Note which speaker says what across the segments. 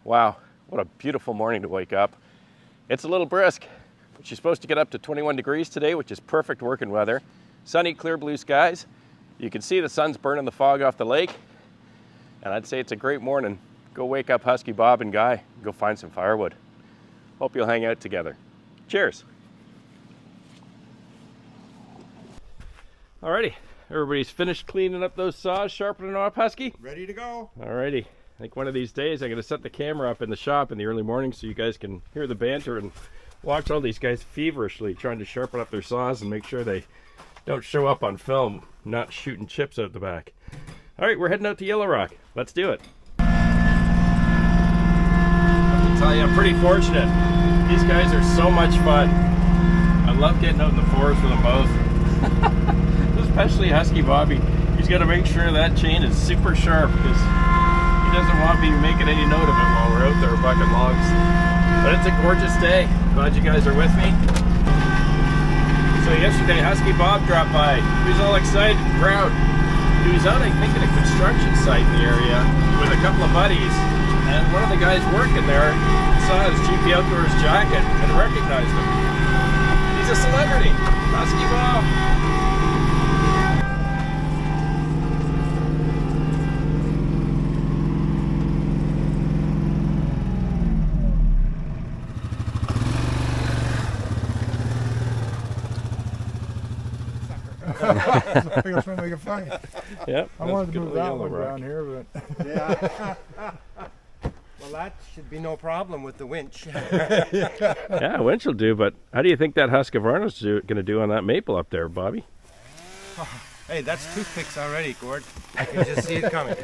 Speaker 1: Wow, what a beautiful morning to wake up. It's a little brisk, but you're supposed to get up to 21 degrees today, which is perfect working weather. Sunny, clear blue skies. You can see the sun's burning the fog off the lake. And I'd say it's a great morning. Go wake up Husky Bob and Guy, go find some firewood. Hope you'll hang out together. Cheers. Alrighty, everybody's finished cleaning up those saws, sharpening them up, Husky?
Speaker 2: Ready to go.
Speaker 1: Alrighty. I think one of these days I'm going to set the camera up in the shop in the early morning so you guys can hear the banter and watch all these guys feverishly trying to sharpen up their saws and make sure they don't show up on film, not shooting chips out the back. Alright, we're heading out to Yellow Rock. Let's do it. Let me tell you, I'm pretty fortunate. These guys are so much fun. I love getting out in the forest with them both. Especially Husky Bobby. He's got to make sure that chain is super sharp because doesn't want me making any note of it while we're out there bucking logs. But it's a gorgeous day. Glad you guys are with me. So yesterday Husky Bob dropped by. He was all excited and proud. He was out, I think, at a construction site in the area with a couple of buddies, and one of the guys working there saw his GP Outdoors jacket and recognized him. He's a celebrity. Husky Bob.
Speaker 2: I think that's when we can find it.
Speaker 1: Yep.
Speaker 2: I wanted to move that one
Speaker 1: rock
Speaker 2: down here, but
Speaker 3: Yeah. Well, that should be no problem with the winch.
Speaker 1: Yeah, winch will do, but how do you think that Husqvarna's going to do on that maple up there, Bobby?
Speaker 3: Hey, that's toothpicks already, Gord. I can just see it coming.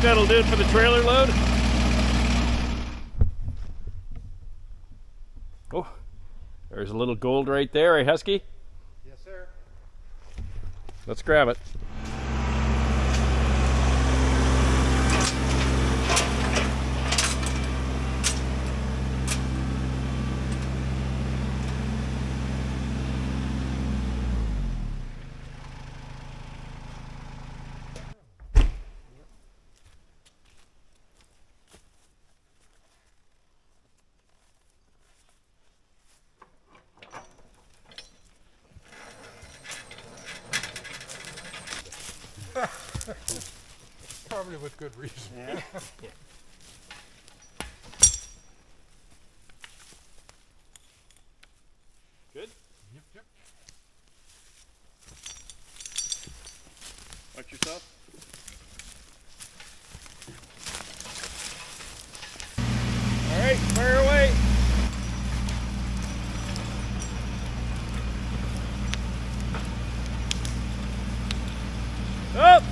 Speaker 1: that'll do it for the trailer load. Oh, there's a little gold right there, eh, Husky?
Speaker 3: Yes, sir.
Speaker 1: Let's grab it.
Speaker 2: Probably with good reason.
Speaker 3: Yeah.
Speaker 1: Good?
Speaker 2: Yep, yep.
Speaker 1: Watch yourself. All right, fire away. Up.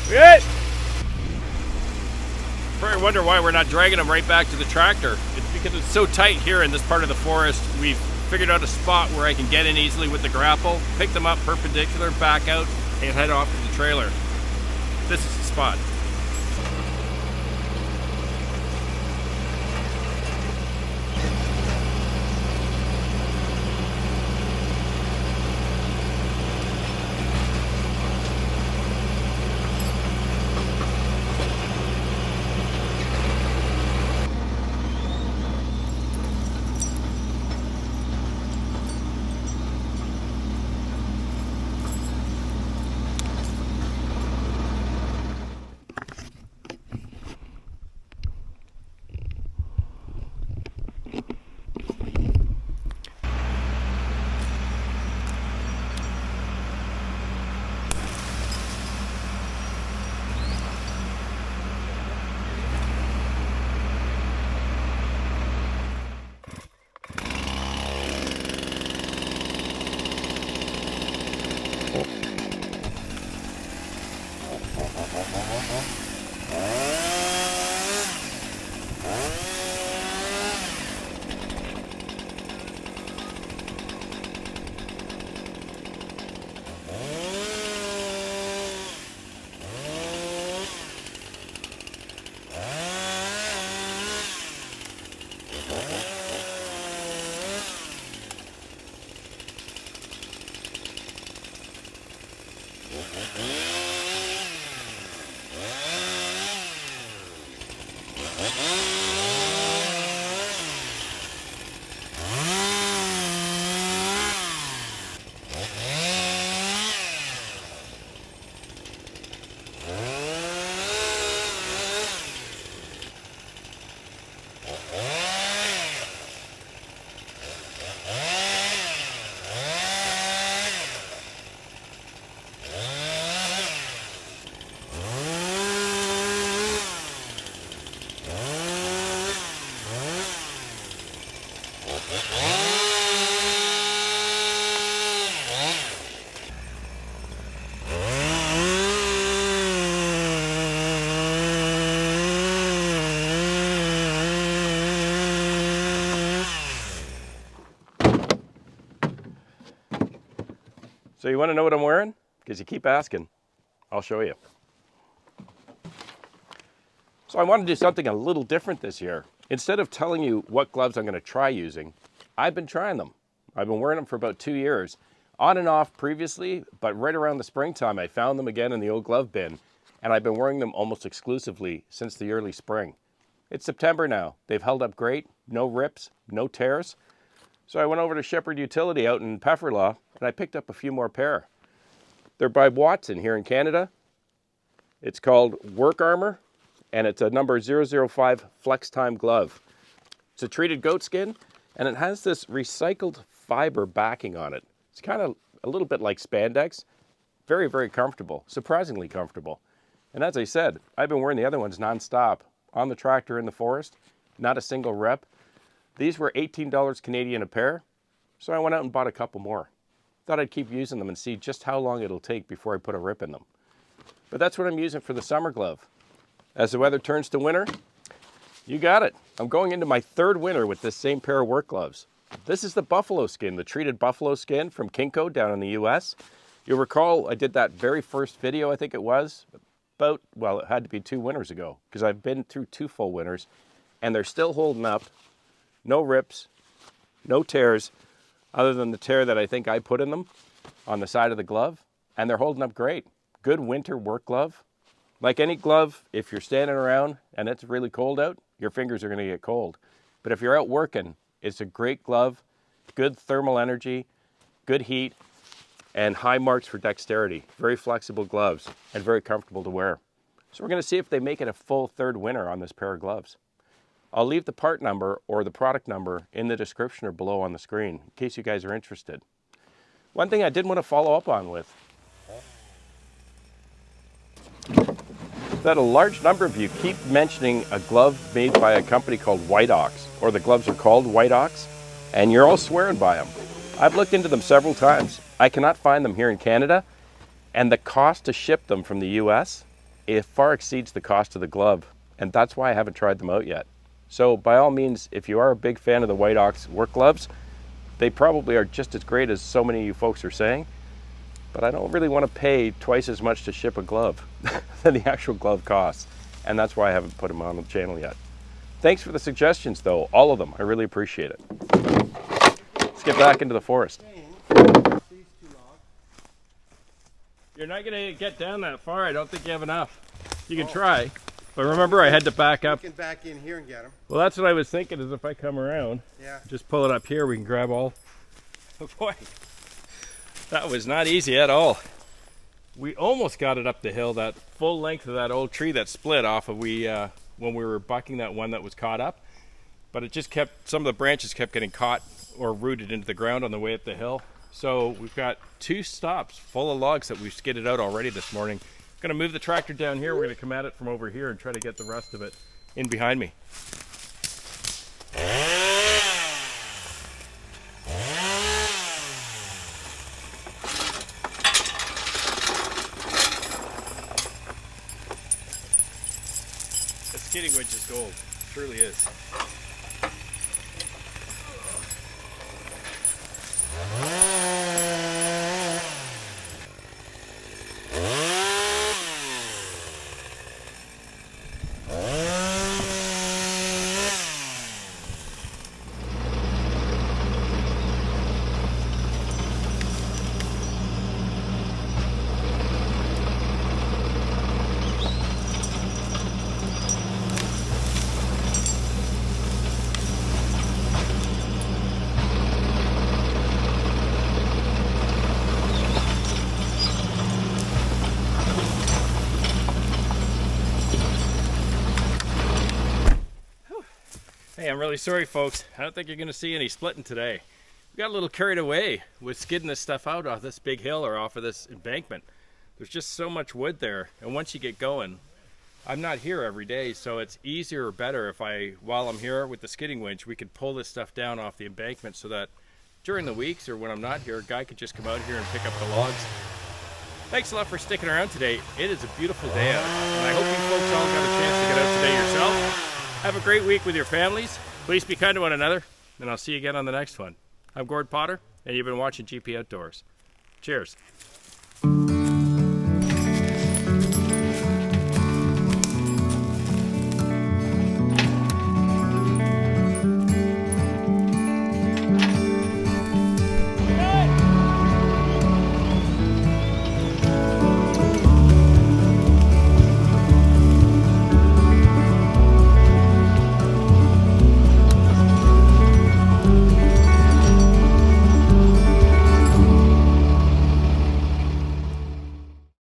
Speaker 1: Good. Probably wonder why we're not dragging them right back to the tractor. It's because it's so tight here in this part of the forest. We've figured out a spot where I can get in easily with the grapple, pick them up perpendicular, back out, and head off to the trailer. This is the spot. So you want to know what I'm wearing? Because you keep asking. I'll show you. So I want to do something a little different this year. Instead of telling you what gloves I'm going to try using, I've been trying them. I've been wearing them for about 2 years. On and off previously, but right around the springtime I found them again in the old glove bin, and I've been wearing them almost exclusively since the early spring. It's September now. They've held up great. No rips, no tears. So I went over to Shepherd Utility out in Pefferlaw, and I picked up a few more pair. They're by Watson here in Canada. It's called Work Armour, and it's a number 005 Flextime glove. It's a treated goat skin, and it has this recycled fiber backing on it. It's kind of a little bit like spandex. Very, very comfortable, surprisingly comfortable. And as I said, I've been wearing the other ones nonstop on the tractor in the forest, not a single rep. These were $18 Canadian a pair, so I went out and bought a couple more. Thought I'd keep using them and see just how long it'll take before I put a rip in them. But that's what I'm using for the summer glove. As the weather turns to winter, you got it. I'm going into my third winter with this same pair of work gloves. This is the buffalo skin, the treated buffalo skin from Kinco down in the US. You'll recall I did that very first video, I think it was, about, well, it had to be 2 winters ago, because I've been through 2 full winters, and they're still holding up. No rips, no tears, other than the tear that I think I put in them on the side of the glove, and they're holding up great. Good winter work glove. Like any glove, if you're standing around and it's really cold out, your fingers are going to get cold. But if you're out working, it's a great glove, good thermal energy, good heat, and high marks for dexterity. Very flexible gloves and very comfortable to wear. So we're going to see if they make it a full third winter on this pair of gloves. I'll leave the part number or the product number in the description or below on the screen in case you guys are interested. One thing I did want to follow up on with that a large number of you keep mentioning a glove made by a company called White Ox, or the gloves are called White Ox, and you're all swearing by them. I've looked into them several times. I cannot find them here in Canada, and the cost to ship them from the US, it far exceeds the cost of the glove, and that's why I haven't tried them out yet. So by all means, if you are a big fan of the White Ox work gloves, they probably are just as great as so many of you folks are saying, but I don't really want to pay twice as much to ship a glove than the actual glove costs, and that's why I haven't put them on the channel yet. Thanks for the suggestions though, all of them. I really appreciate it. Let's get back into the forest. You're not going to get down that far. I don't think you have enough. You can try, but remember I had to back up.
Speaker 3: You can back in here and get them.
Speaker 1: Well, that's what I was thinking, is if I come around, just pull it up here, we can grab all. Oh boy, that was not easy at all. We almost got it up the hill, that full length of that old tree that split off of when we were bucking that one that was caught up. But it just kept, some of the branches kept getting caught or rooted into the ground on the way up the hill. So we've got 2 stops full of logs that we've skidded out already this morning. Gonna move the tractor down here. We're gonna come at it from over here and try to get the rest of it in behind me. The skidding winch is gold, truly is. Hey, I'm really sorry folks. I don't think you're gonna see any splitting today. We got a little carried away with skidding this stuff out off this big hill or off of this embankment. There's just so much wood there, and once you get going, I'm not here every day, so it's easier or better if while I'm here with the skidding winch, we could pull this stuff down off the embankment so that during the weeks or when I'm not here, a guy could just come out here and pick up the logs. Thanks a lot for sticking around today. It is a beautiful day out, and I hope you folks all got a chance to get out today yourself. Have a great week with your families. Please be kind to one another, and I'll see you again on the next one. I'm Gord Potter, and you've been watching GP Outdoors. Cheers.